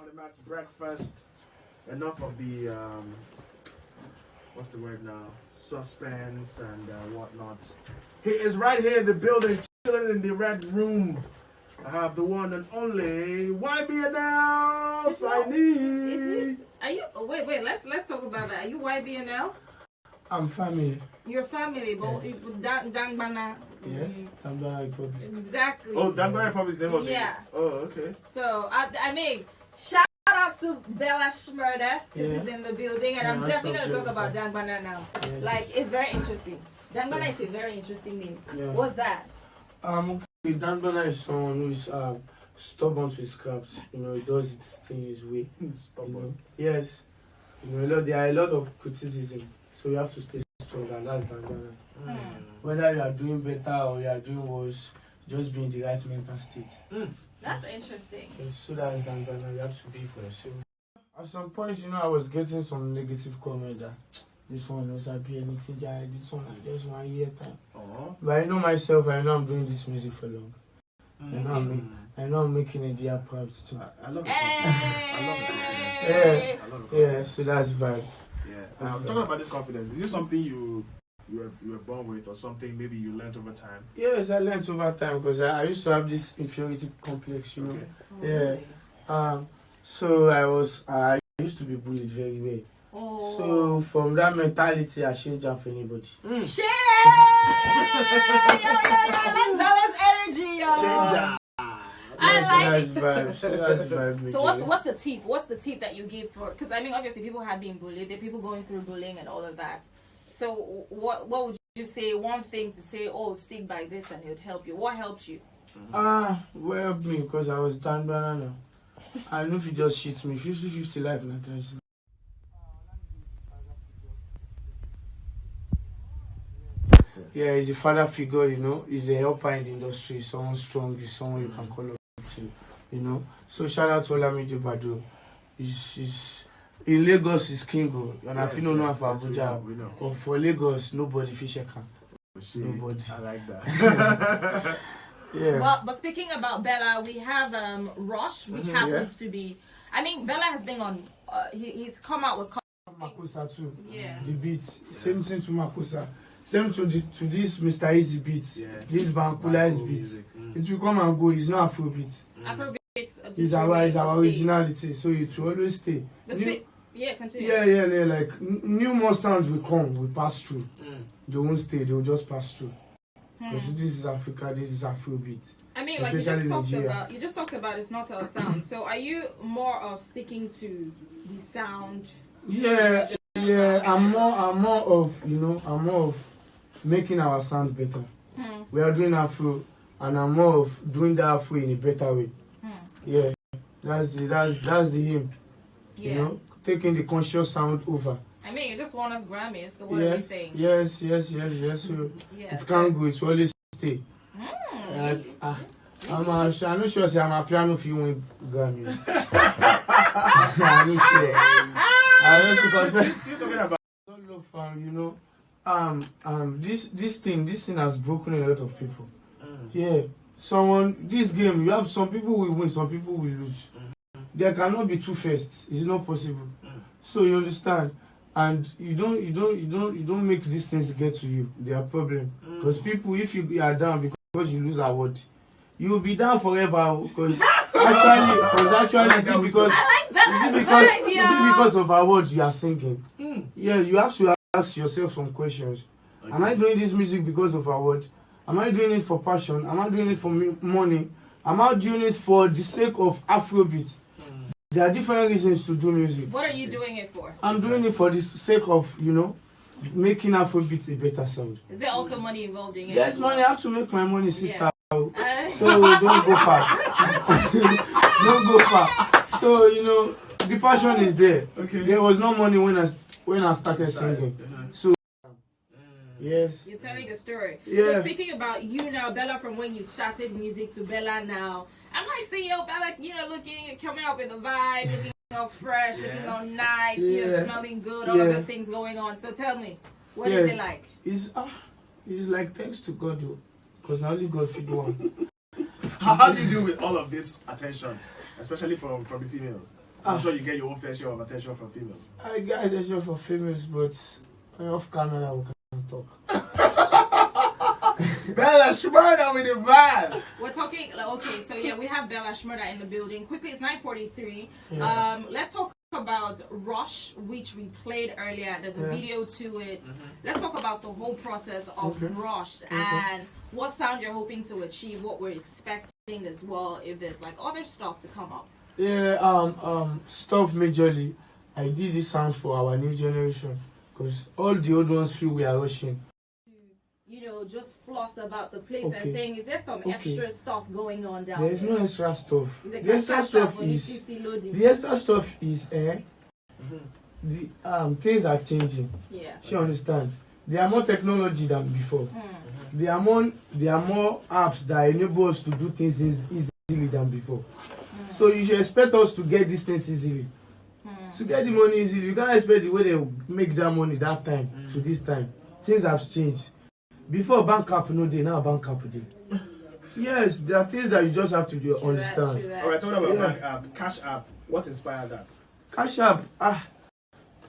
the match breakfast. Enough of the what's the word now? Suspense and whatnot. He is right here in the building, chilling in the red room. I have the one and only YBNL signee. Is he? Are you? Wait. Let's talk about that. Are you YBNL? I'm family. You're family, but Yes. Dangbana. Yes, Dangbana Republic. Exactly. Oh, Dangbana Republic is the name of Yeah. it. Oh, okay. So I mean, shout out to Bella Shmurda. This Yeah. is in the building, and Yeah, I'm that's definitely so gonna talk about beautiful. Dangbana now. Yes. Like it's very interesting. Dangbana Yeah. is a very interesting name. Yeah. What's that? Okay, Dangbana is someone who is stubborn to his craft. You know, he does it thing his way. Stubborn. Yes. You know, there are a lot of criticism, so you have to stay strong, and that's Dangbana. Whether you are doing better or you are doing worse, just be in the right mental state. That's interesting. Yes, so that's Dangbana. You have to be for yourself. At some point, you know, I was getting some negative comment that this one knows I be anything, this one I just 1 year time. But I know myself, I know I'm doing this music for long. I know I'm making Nigeria proud too. I love it. Hey! I love it. Yeah, so that's bad. Yeah. I'm talking about this confidence. Is this something you were born with, or something maybe you learned over time? Yes, I learned over time because I used to have this inferiority complex, you know. Okay. Yeah. So I used to be bullied very well. Oh. So from that mentality, I changed up for anybody. Shit! I like Bella's energy, yo. I like it. That's vibe. So what's the tip? What's the tip that you give for? Because I mean, obviously, people have been bullied. There are people going through bullying and all of that. So what would you say? One thing to say, oh, stick by this and it would help you. What helped you? Well, me because I was done banana. I know if you just shit me, 50-50 life in attention. Yeah, he's a father figure, you know. He's a helper in the industry. Someone strong, he's someone you can call up to, you know. So shout out to Olamide Bado. He's in Lagos, he's king, and I feel no one for Abuja. We know. But for Lagos, nobody fish can. Nobody. I like that. Yeah. Well, but speaking about Bella, we have Rush, which happens to be. I mean, Bella has been on. He's come out with. Makosa too. Yeah. The beat, same thing to Makosa. Same to this Mr. Easy beat. Yeah. This Bankula's beat. It will come and go. It's not Afro beat. Afrobeats. It's our originality, so it will always stay. Yeah, continue. Yeah. Like new more sounds will come, will pass through. They won't stay. They will just pass through. Because this is Africa. This is Afrobeat. I mean, like you just talked about it's not our sound. So are you more of sticking to the sound? Yeah. I'm more of making our sound better. We are doing Afro, and I'm more of doing the Afro in a better way. Yeah, that's the aim. Yeah. You know, taking the conscious sound over. I mean, you just won us Grammys, so what are we saying? Yes. So it can't go. It will always stay. I'm not sure. Say I'm a piano if you win Grammy. I'm not sure. I'm not sure because Still talking about. You know, this thing has broken a lot of people. Yeah, this game, you have some people will win, some people will lose. There cannot be two firsts. It's not possible. So you understand, and you don't make these things get to you. They are problem because people, if you are down because you lose award, you will be down forever. Because actually, is it because of awards you are singing? Yeah, you have to ask yourself some questions. Okay. Am I doing this music because of award? Am I doing it for passion? Am I doing it for money? Am I doing it for the sake of Afrobeat? There are different reasons to do music. What are you doing it for? I'm doing it for the sake of, making Afrobeat a better sound. Is there also money involved in it? Yes, money. I have to make my money, sister. Yeah. So don't go far. Don't go far. So, the passion is there. Okay. There was no money when I started singing. So, yes. You're telling a story. Yeah. So speaking about you now, Bella, from when you started music to Bella now, I'm like seeing yo, Bella, coming up with a vibe, looking all fresh, looking all nice, smelling good, all of those things going on. So tell me, what is it like? It's like thanks to God, because now only God feed one. How do you deal with all of this attention, especially from the females? I'm sure you get your own fair share of attention from females. I get attention from females, but off camera we can talk. Bella Shmurda with the vibe. We're talking, okay, so yeah, we have Bella Shmurda in the building. Quickly, it's 9:43. Yeah. Let's talk about Rush, which we played earlier. There's a video to it. Let's talk about the whole process of Rush and what sound you're hoping to achieve, what we're expecting as well, if there's like other stuff to come up. Yeah, stuff majorly. I did this sound for our new generation because all the old ones feel we are rushing. You know, just floss about the place and saying, is there some extra stuff going on down There's there? no extra stuff. The extra stuff is the things are changing. Yeah. She understands. There are more technology than before. There are more apps that enable us to do things easily than before. So you should expect us to get these things easily. To get the money easily, you can't expect the way they make that money that time to this time. Things have changed. Before bank app no day, now bank app day. Yes, there are things that you just have to understand. Alright, talking about bank app, Cash App. What inspired that? Cash App,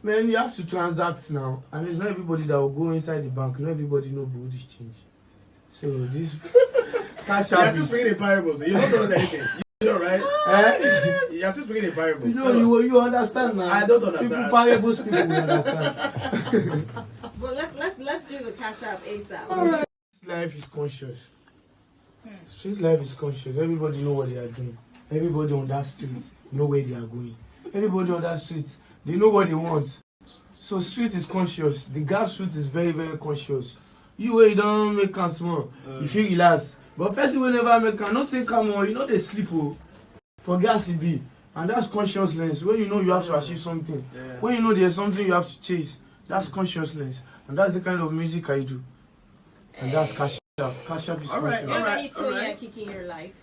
man, you have to transact now, and it's not everybody that will go inside the bank. Not everybody know Buddhist change. So this Cash App You're still speaking in parables. You don't know anything. You know, right? You're still speaking in parables. You know, you understand now. I don't understand. People parables, people will understand. But let's do the Cash App ASAP. Right. Life is conscious. Street life is conscious. Everybody know what they are doing. Everybody on that street know where they are going. Everybody on that street, they know what they want. So street is conscious. The grassroots is very, very conscious. You where you don't make can small, you feel relax. But person will never make can not think come on, you know they sleep for gas it be. And that's consciousness. When you know you have to achieve something. When you know there's something you have to chase, that's consciousness. And that's the kind of music I do. And that's Cash App. Cash App is conscious. Do you have any Toya Kiki in your life?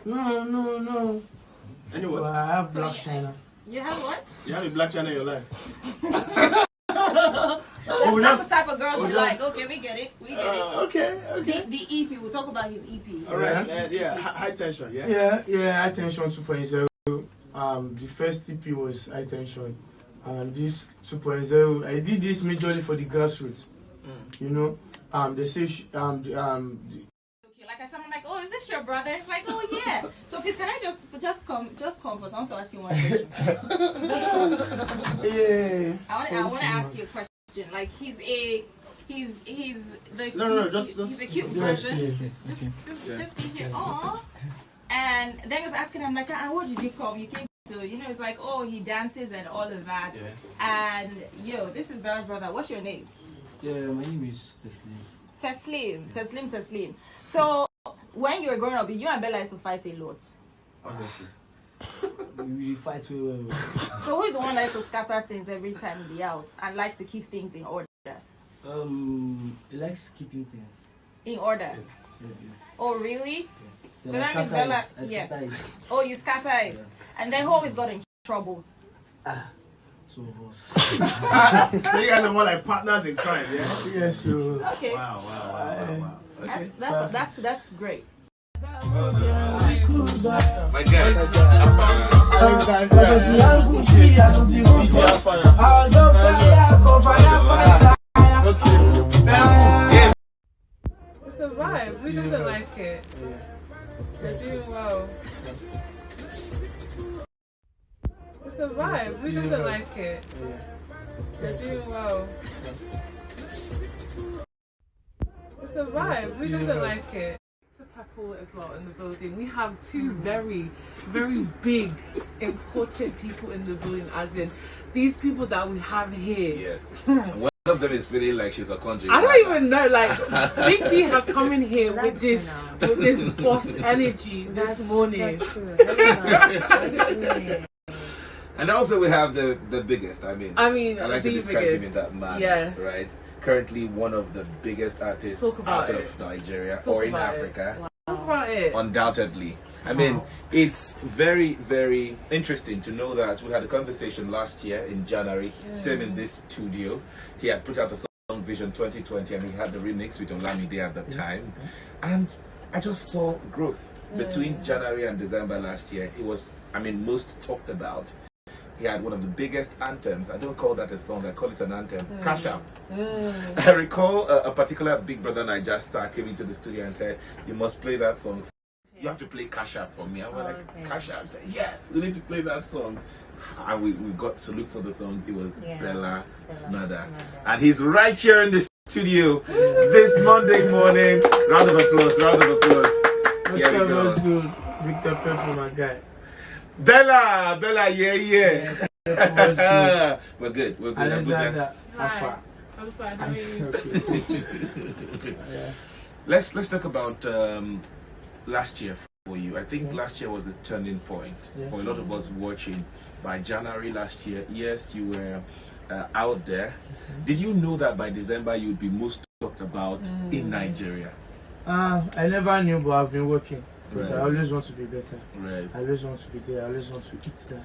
No. Anyway, Well, I have Black China. You have what? you have a black channel in your life. That's the type of girls you like. Okay, we get it. Okay. The EP, we'll talk about his EP. Alright, high tension, yeah? Yeah, High Tension 2.0. The first EP was High Tension. And this 2.0, I did this majorly for the grassroots. You know, they say, Okay, like I said, I'm like, oh, is this your brother? It's like, oh yeah. So please, can I just come first? I want to ask you one question. yeah. I want to ask you a question. Like he's the he's a cute version. Just be here. Aww. And then I was asking him like, what did you come? You came to, it's like, oh, he dances and all of that. And this is Bella's brother. What's your name? Yeah, my name is Taslim. So when you were growing up, you and Bella used to fight a lot. Honestly. We fight very well. So who is the one that likes to scatter things every time in the house and likes to keep things in order? He likes keeping things In order? Yeah. Oh, really? Yeah. So that means Bella, Oh, you scatter it. Yeah. And then who always got in trouble? Two of us. So you guys are more like partners in crime, yeah? Yeah, so. Okay. Wow. Okay. That's great. My guys, It's a vibe. Who doesn't like it? They're doing well. It's a vibe. Who doesn't like it? They're doing well. It's a vibe. Who doesn't like it? People as well in the building. We have two very, very big, important people in the building, as in these people that we have here. yes. One of them is feeling like she's a country. I don't even know, like, Big B has come in here with this boss energy this morning. That's true. And also we have the biggest. I like the to describe him in biggest. that manner. Yes. Right. Currently one of the biggest artists Talk about out it. of Nigeria Talk or in about it. Africa. Talk about it. Undoubtedly. It's very, very interesting to know that we had a conversation last year in January, same in this studio. He had put out a song Vision 2020 and we had the remix with Olamide at the time. And I just saw growth between January and December last year. It was, most talked about. he had one of the biggest anthems. I don't call that a song, I call it an anthem. Cash App. I recall a particular Big Brother Niger star came into the studio and said, "You must play that song. You have to play Cash App for me." I was like, Cash App? I said, "Yes, we need to play that song." And we got to look for the song. It was Bella Shmurda. And he's right here in the studio this Monday morning. Round of applause, round of applause. Here we go. Good. Victor Pepper, my guy. Bella, yeah. We're good. Alexander, Hi. I'm fine. How are you? Yeah. Let's talk about last year for you. I think last year was the turning point for a lot of us watching. By January last year, yes, you were out there. Did you know that by December you would be most talked about in Nigeria? I never knew, but I've been working. Because Right. I always want to be better. Right. I always want to be there. I always want to eat that.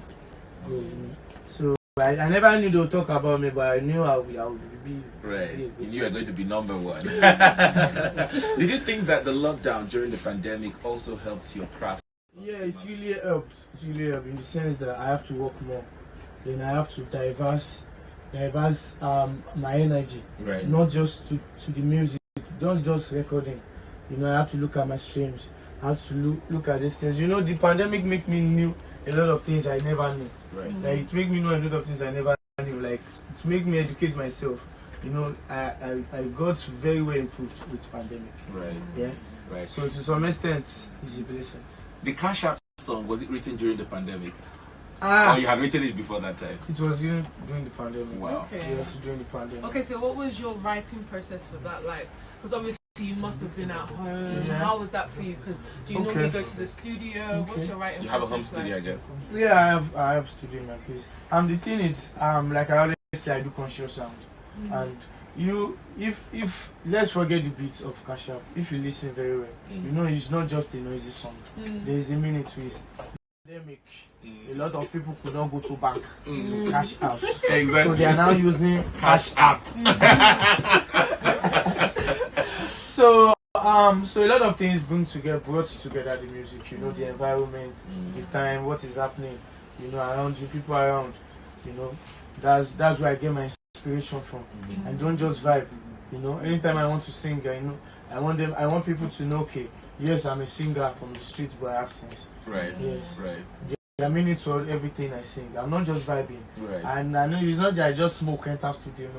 So I never knew they would talk about me, but I knew I would be. Right. You knew you were going to be number one. Did you think that the lockdown during the pandemic also helped your craft? Yeah, it really helped. It really helped in the sense that I have to work more. Then I have to diverse my energy. Right. Not just to the music, not just recording. You know, I have to look at my streams. I have to look at these things. You know, the pandemic make me knew a lot of things I never knew. Right. Like it make me know a lot of things I never knew. Like it make me educate myself. You know, I got very well improved with pandemic. Right. Yeah. Right. So to some extent, it's a blessing. The Cash App song, was it written during the pandemic? Or you had written it before that time? It was during the pandemic. Wow. Okay. Yes, during the pandemic. Okay, so what was your writing process for that like? Because obviously you must have been at home. Yeah. How was that for you? Because do you normally go to the studio? What's your writing You have a process home studio, I guess. Yeah, I have studio in my place. The thing is, like I always say, I do conscious sound, and if let's forget the beats of Cash App. If you listen very well, you know it's not just a noisy song. There is a meaning to it. Pandemic, a lot of people could not go to bank to cash out, Exactly. so they are now using Cash App. So a lot of things brought together the music. You know, the environment, the time, what is happening. You know, around you, people around. You know, that's where I get my inspiration from. And don't just vibe. You know, anytime I want to sing, you know, I want people to know, okay, yes, I'm a singer from the streets, but I have sense. Right. Yes. Right. There are meaning to everything I sing. I'm not just vibing. Right. And I know it's not that I just smoke and have studio.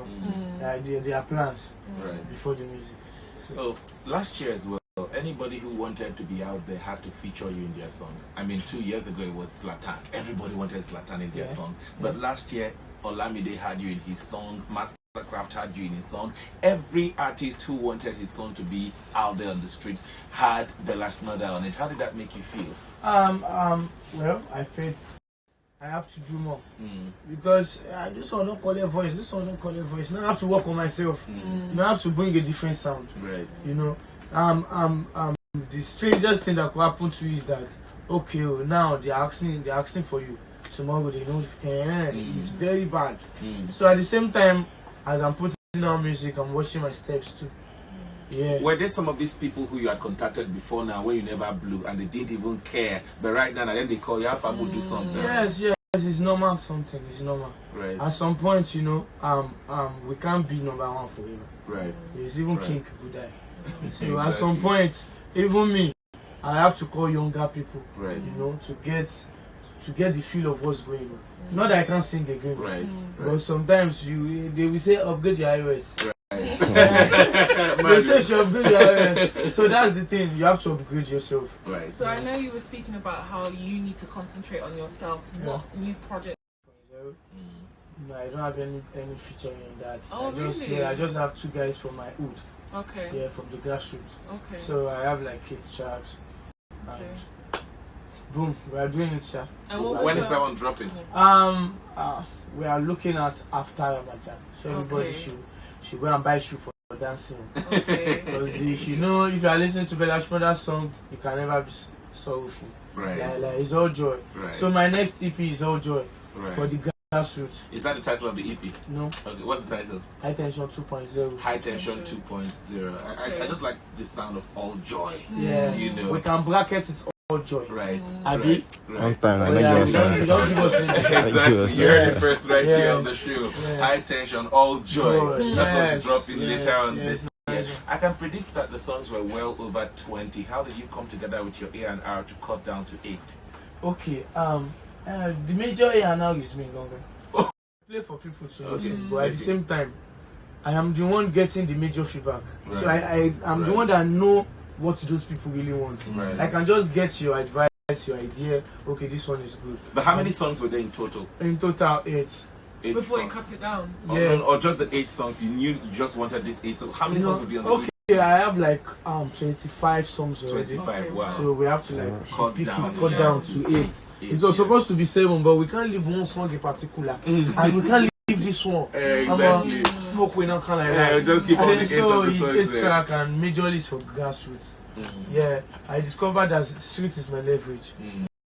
No, there are plans Right. before the music. So last year as well, anybody who wanted to be out there had to feature you in their song. I mean, 2 years ago it was Zlatan. Everybody wanted Zlatan in their song. But last year, Olamide had you in his song. Mastercraft had you in his song. Every artist who wanted his song to be out there on the streets had Bella Shmurda on it. How did that make you feel? Well, I felt I have to do more because this one don't call a voice. This one don't call a voice. Now I have to work on myself. Now I have to bring a different sound. Right. You know, the strangest thing that could happen to you is that okay, now they're asking for you. Tomorrow they know it's very bad. So at the same time, as I'm putting on music, I'm watching my steps too. Yeah. Were there some of these people who you had contacted before now when you never blew and they didn't even care, but right now and then they call you, have to do something? Yes, it's normal. It's normal. Right. At some point, you know, we can't be number one forever. Right. Yes, even king people die. So Exactly. at some point, even me, I have to call younger people. Right. You know, to get the feel of what's going on. Not that I can't sing again. Right. But sometimes they will say upgrade your iOS. Right. They say she upgrade your iOS. So that's the thing. You have to upgrade yourself. Right. So I know you were speaking about how you need to concentrate on yourself. What new project? No, I don't have any featuring in that. Oh, really? I just have 2 guys from my hood. Okay. Yeah, from the grassroots. Okay. So I have like kids charts. Okay. Boom, we are doing it, sir. And what was When is your- that one dropping? We are looking at after Ramadan. So everybody should go and buy shoe for dancing. Okay. Because you know, if you are listening to Bella Shmurda's song, you can never be sorrowful. Right. Like it's all joy. Right. So my next EP is all joy Right. for the grassroots. Is that the title of the EP? No, Okay, what's the title? High Tension 2.0. High Tension 2.0. I just like the sound of all joy. Yeah, You know. we can bracket it more joy. Right. Abi? Long time, I Oh, know yeah, you we don't give us Exactly. You heard it first right here Yeah. on the show. Yeah. High tension, all joy. Joy. That's Yes, what's dropping yes, later on yes. this year. I can predict that the songs were well over 20. How did you come together with your A&R to cut down to 8? Okay, the major A now is me longer. Oh. Play for people to Okay. listen, but at the same time, I am the one getting the major feedback. So Right. I'm the one that know what those people really want. Right. I can just get your advice, your idea. Okay, this one is good. But how many songs were there in total? In total, 8. 8 Before you songs. cut it down. Yeah. Or just the 8 songs? You knew you just wanted these 8 songs. How many songs would be on the Okay, I have like 25 songs already. 25? Okay. Wow. So we have to like Cut pick down. it, cut down to 8. It was supposed to be 7, but we can't leave one song in particular, and we can't leave this one. Exactly. Smoke we not kind of Yeah, like. just keep on the And 8 so of the it's songs 8 there. track and majorly is for grassroots. Yeah, I discovered that street is my leverage,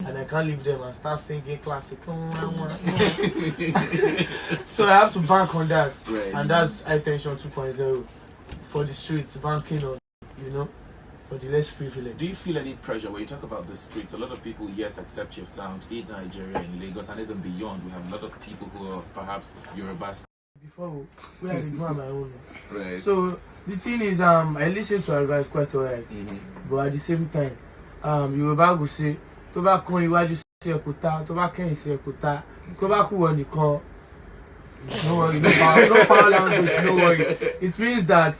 and I can't leave them and start singing classic. So I have to bank on that, Right. and that's high tension 2.0 for the streets, banking on, for the less privileged. Do you feel any pressure when you talk about the streets? A lot of people, yes, accept your sound in Nigeria, in Lagos, and even beyond. We have a lot of people who are perhaps Yorubas. Before we are doing my own. Right. So the thing is, I listen to advice quite alright, but at the same time, Yoruba will say, tó bá kan iwájú sí ẹ̀kúta, tó bá kẹ́yìn sí ẹ̀kúta, tó bá kú wọ nìkan. No worry, no foul language, no worry. It means that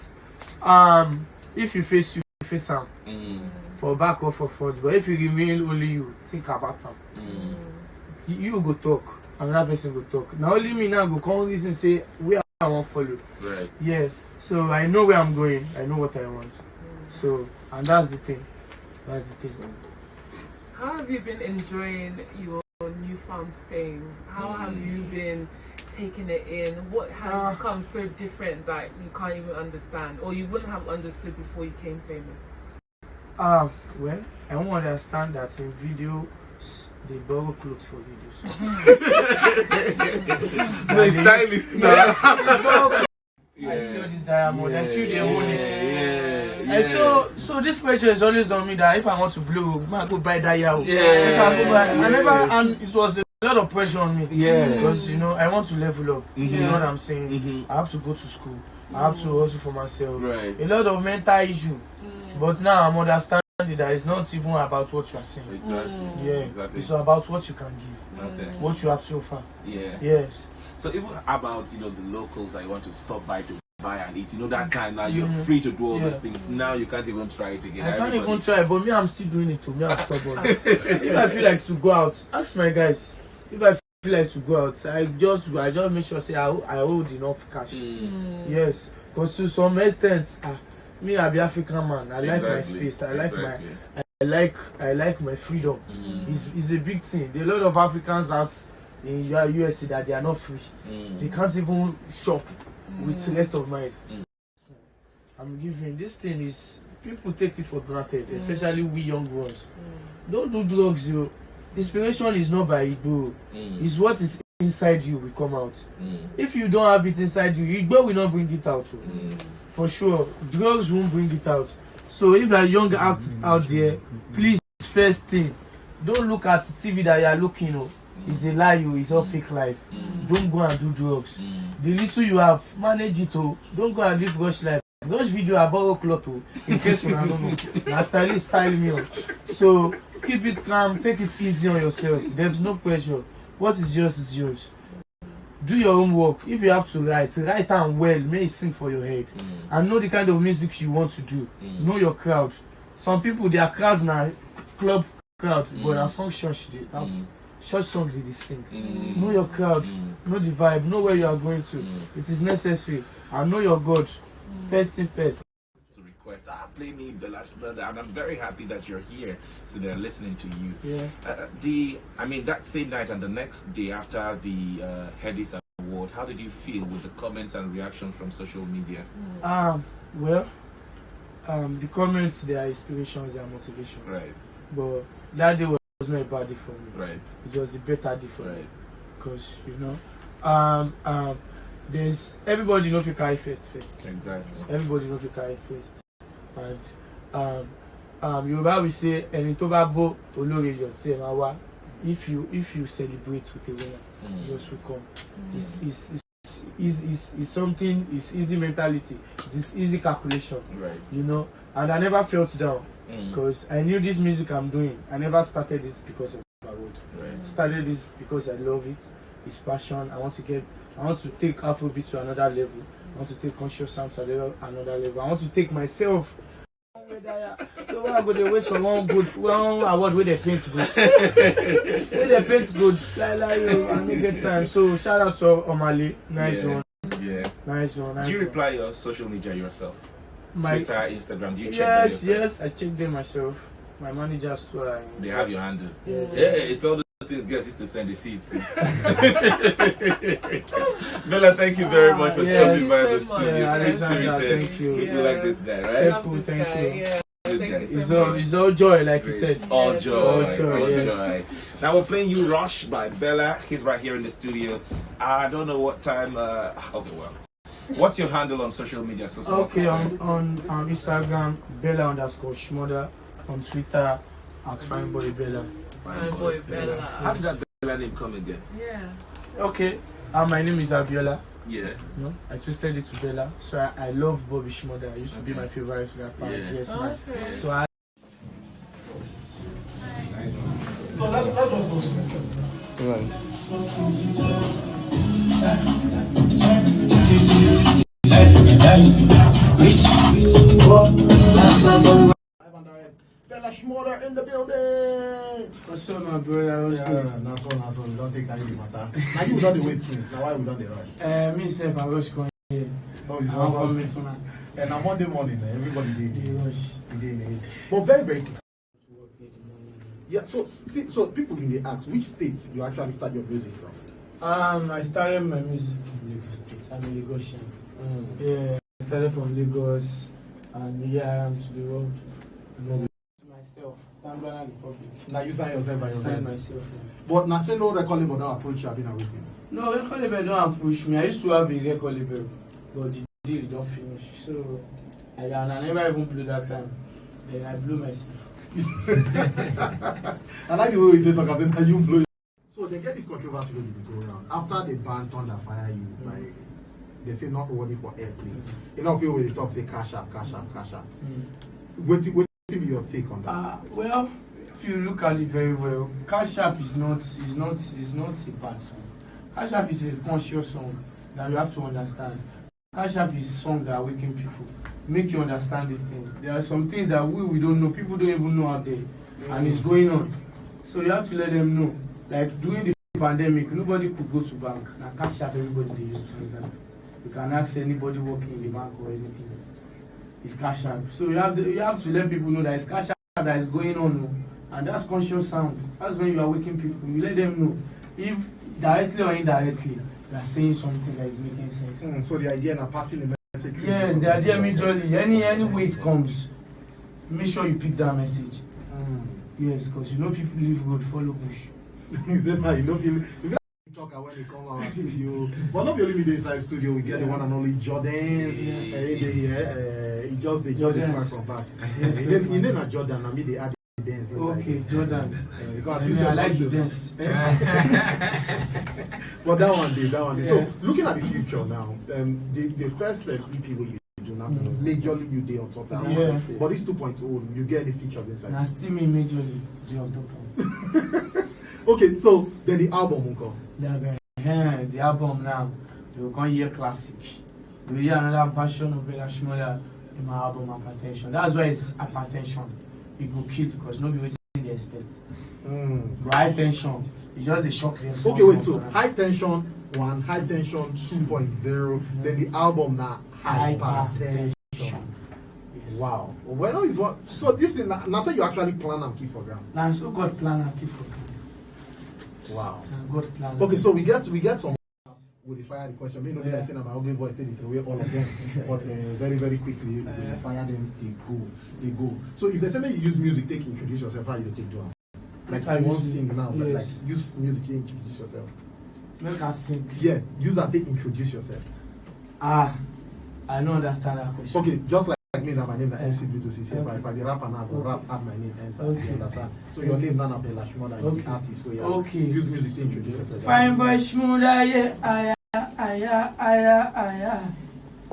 if you face am. For back or for front, but if you remain only you, think about them. You go talk, another person go talk. Now only me now go come reason say where I want follow. Right. Yes. So I know where I'm going. I know what I want. So and that's the thing. That's the thing. How have you been enjoying your newfound fame? How have you been taking it in? What has become so different that you can't even understand, or you wouldn't have understood before you became famous? Well, I won't understand that in videos they borrow clothes for videos. No, it's stylish now. I see all this diamond, I feel they own it. Yeah. And so this pressure is always on me that if I want to blow, I go buy that yacht. And it was a lot of pressure on me. Yeah. Because I want to level up. You know what I'm saying? Mhm. I have to go to school. I have to hustle for myself. Right. A lot of mental issue. But now I'm understanding that it's not even about what you are saying. Exactly. Yeah. Exactly. It's about what you can give. Okay. What you have to offer. Yeah. Yes. So even about the locals that you want to stop by to buy and eat, that time now you're free to do all those things. Now you can't even try it again. I can't even try, but me, I'm still doing it to me. I'm stubborn. If I feel like to go out, ask my guys. If I feel like to go out, I just make sure say I hold enough cash. Yes, because to some extent, me I be African man. I like my space. I like my freedom. It's a big thing. There are a lot of Africans out in USA that they are not free. They can't even shop with the rest of mind. I'm giving this thing is people take it for granted, especially we young ones. Don't do drugs, yo. Inspiration is not by Igbo. It's what is inside you will come out. If you don't have it inside you, Igbo will not bring it out. For sure, drugs won't bring it out. So if you're young out there, please, first thing, don't look at TV that you are looking. It's a lie, it's all fake life. Don't go and do drugs. The little you have, manage it. Don't go and live rush life. Rush video I borrow cloth in case you don't know. My stylist style me. So keep it calm, take it easy on yourself. There's no pressure. What is yours is yours. Do your own work. If you have to write and well. May it sing for your head. And know the kind of music you want to do. Know your crowd. Some people, their crowds now club crowd, but a song church short songs they sing. Know your crowd, know the vibe, know where you are going to. It is necessary. And know your God. First thing first. To request, play me Bella Shmurda, and I'm very happy that you're here, so they're listening to you. Yeah. That same night and the next day after the Headies Award, how did you feel with the comments and reactions from social media? The comments, they are inspirations, they are motivation. Right. But that day was not a bad day for me. Right. It was a better day for me. Right. Because there's everybody know if you carry first. Exactly. Everybody know if you carry first. And Yoruba will say ẹni tó bá bó olóore yọ̀ tí ẹ máa wá. If you celebrate with a winner, yours will come. It's something. It's easy mentality. It's easy calculation. Right. You know, and I never felt down because I knew this music I'm doing. I never started it because of award. Right. Started this because I love it. It's passion. I want to take Afrobeat to another level. I want to take conscious sound to another level. I want to take myself. So when I go to wait for one award with the paint good. With the paint good. Like you, I make get time. So shout out to Omale. Nice one. Yeah. Nice one. Do you reply your social media yourself? Twitter, Instagram, do you check them yourself? Yes, I check them myself. My managers too. They have your handle. Yeah, it's all those things guys used to send the seeds. Bella, thank you very much for stopping by the studio. Alexander, thank you. People like this guy, right? Apple, thank you. Yeah. Good Thank guy. you so much. It's all joy, like you said. All Yeah, joy, all joy, all yes. joy. Now we're playing You Rush by Bella. He's right here in the studio. I don't know what time. Okay, well, what's your handle on social media? So Okay, on Instagram, Bella_shmurda. On Twitter, @FineBoyBella. My boy Bella. How did that Bella name come again? Yeah. Okay, my name is Abiola. Yeah. No, I twisted it to Bella. So I love Bobby Shmurda. It used to be my favorite rapper. Yeah. Yes, Okay. so I. So let's just go straight. Right. Bella Shmurda in the building. What's up, my brother? What's good? That's all. We don't take carry the matter. Now you done the wait since. Now why we done the rush? Me self, I rush going here. No, I it's want to also. meet someone. And on Monday morning, everybody did. He rush. But very, very quick. Yeah, so people really ask which states you actually start your music from? I started my music from Lagos State. I'm a Lagosian. Yeah, I started from Lagos, and here I am to the world. Myself, Tanzania Republic. Now you sign yourself by I signed yourself. myself. Yeah. But now say no record label don't approach you, I've been waiting. No, record label don't approach me. I used to have a record label, but the deal don't finish. So I never even blew that time. Then I blew myself. I like the way we did talk about it, you blow. So they get this controversy when they go around. After they ban Thunder Fire you, like they say not ready for airplay. You know people when they talk say cash up. What be your take on that? Well, if you look at it very well, Cash App is not a bad song. Cash App is a conscious song that you have to understand. Cash App is a song that awaken people, make you understand these things. There are some things that we don't know, people don't even know out there, and it's going on. So you have to let them know. Like during the pandemic, nobody could go to bank. Now Cash App, everybody they use transact. You can ask anybody working in the bank or anything. It's Cash App. So you have to let people know that it's Cash App that is going on, and that's conscious sound. That's when you are waking people. You let them know, if directly or indirectly, you are saying something that is making sense. So the idea now passing the message. Yes, the idea majorly. Any way it comes, make sure you pick that message. Yes, because you know if you leave road, follow bush. Then you know you talk when they come out studio. But not only with the inside studio, we get the one and only Jordans. He just the Jordan man from back. He didn't a Jordan, I mean they add the dance inside. Okay, Jordan. Because I like the dance. But that one did. So looking at the future now, the first EP will do now. Majorly you did on top of that. Yeah. But this 2.0, you get any features inside? Now still me majorly do on top of. Okay, so then the album will come. The album now, they will come hear classic. You will hear another version of Bella Shmurda in my album Hypertension. That's why it's Hypertension. It will kill because nobody will they expect. But High Tension is just a shock response. Okay, wait, so High Tension 1, High Tension 2.0, then the album now Hypertension. Yes. Wow. Well, is what? So this thing now say you actually plan and keep for ground. Now so God plan and keep for ground. Wow. God plan. Okay, so we get some. Will fire the question? May not be like saying my ugly voice, they throw away all of them. But very, very quickly, we fire them, they go. So if they say you use music, take introduce yourself, how you take do it? Like if you want to sing now, yes. like use music, introduce yourself. Make us sing. Yeah, use that, take introduce yourself. I don't understand that question. Okay, just like me that my name is MC B2C. If I be rapper now, I go rap add my name enter. Okay. You understand? So your name now Bella Shmurda, you the artist. So yeah, Okay. use music to introduce yourself. Fine boy shmurda, yeah, aya.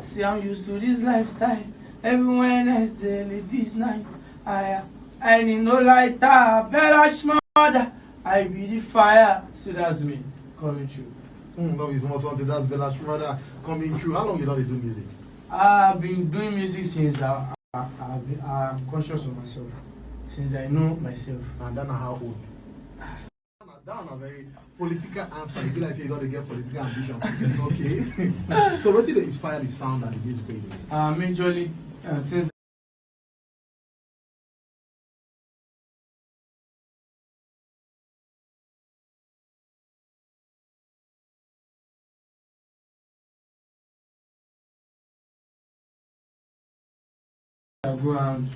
See, I'm used to this lifestyle. Every Wednesday, this night, I need no lighter. Bella shmurda, I be the fire. So that's me coming through. No, it's more something that's Bella Shmurda coming through. How long you don't do music? I've been doing music since I'm conscious of myself. Since I know myself. And then how old? That's a very political answer. You feel like you don't get political ambition. Okay. So what did inspire the sound and the music? Majorly since I go around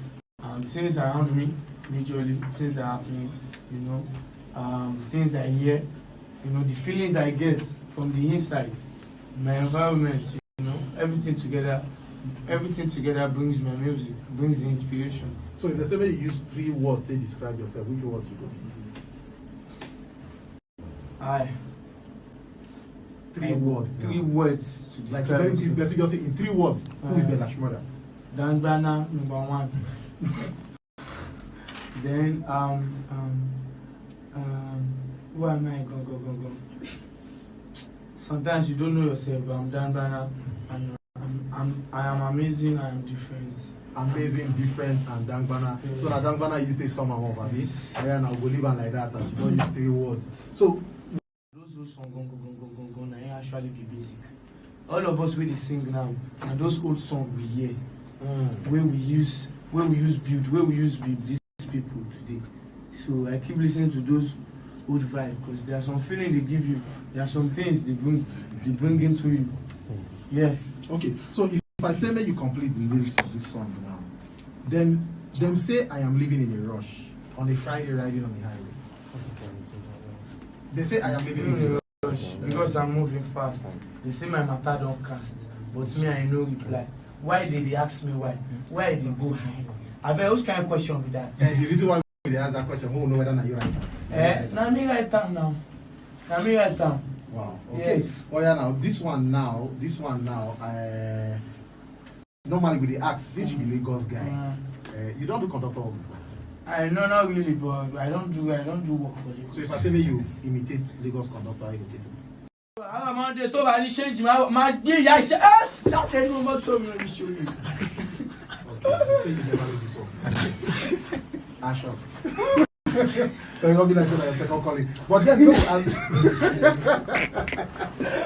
things around me, majorly things that are happening, you know, things I hear, you know, the feelings I get from the inside, my environment, you know, everything together brings my music, brings the inspiration. So if the same way you use 3 words to describe yourself, which words you go? 3 words. 3 words to describe. Like very deep, just say in 3 words, who is Bella Shmurda? Dangbana, number 1. Then where am I? Go. Sometimes you don't know yourself, but I'm Dangbana, and I am amazing. I am different. Amazing, different, and Dangbana. Yeah. So that Dangbana you stay some of it. And I'll go live on like that as you don't use 3 words. So those who song go, actually be basic. All of us will sing now, and those old songs we hear. Where we use build these people today. So I keep listening to those old vibes because there are some feelings they give you, there are some things they bring into you. Yeah. Okay, so if I say that you complete the lyrics of this song now, then them say I am living in a rush on a Friday riding on the highway. They say I am living in a rush because I'm moving fast. They say my matter don't cast, but me I no reply. Why did they ask me why? Why did they go high? I bet which kind of question with that? And the reason why they ask that question, who will know whether you right now? Now me right now. Wow. Okay. Yes. Oh yeah. Now this one now. Normally with the ask, since you be Lagos guy, you don't do conductor work before. I know not really, but I don't do work for Lagos. So if I say you imitate Lagos conductor, you take it. I'm to buy the change. My dear, I say, stop telling me about so many show you. Okay, you say you never read this one. Ashok. So you're gonna be like your second calling. But then no,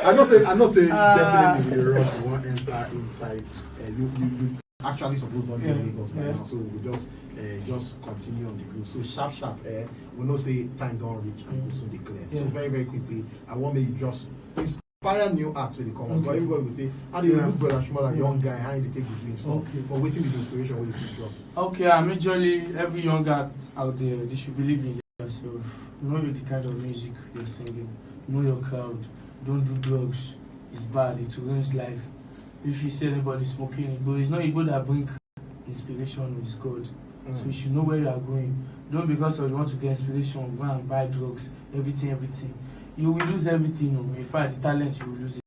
I'm not saying definitely the rush you won't enter inside. You actually supposed to be in Lagos right now, so we'll just continue on the group. So sharp, we'll not say time don't reach and we'll soon declare. So very quickly, I want me to just inspire new arts when they come on. But everybody will say, how do you look Bella Shmurda, young guy, how do you take the doing stuff? But waiting with the inspiration when you keep job. Okay, majorly every young art out there, they should believe in yourself. Know the kind of music you're singing. Know your crowd. Don't do drugs. It's bad. It ruins life. If you see anybody smoking it, but it's not Igbo that bring inspiration with God. So you should know where you are going. Don't because you want to get inspiration, go and buy drugs, everything. You will lose everything. In fact, the talent you will lose it.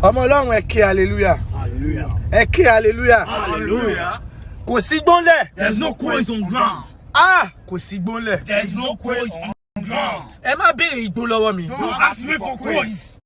Ọmọ Ọlọ́run ẹ ké hallelujah. Hallelujah. Ẹ ké hallelujah. Hallelujah. Kò sí gbónlẹ̀. There's no quiz on ground. Kò sí gbónlẹ̀. There's no quiz on ground. Ẹ má béèrè igbó lọ́wọ́ mi. Don't ask me for quiz.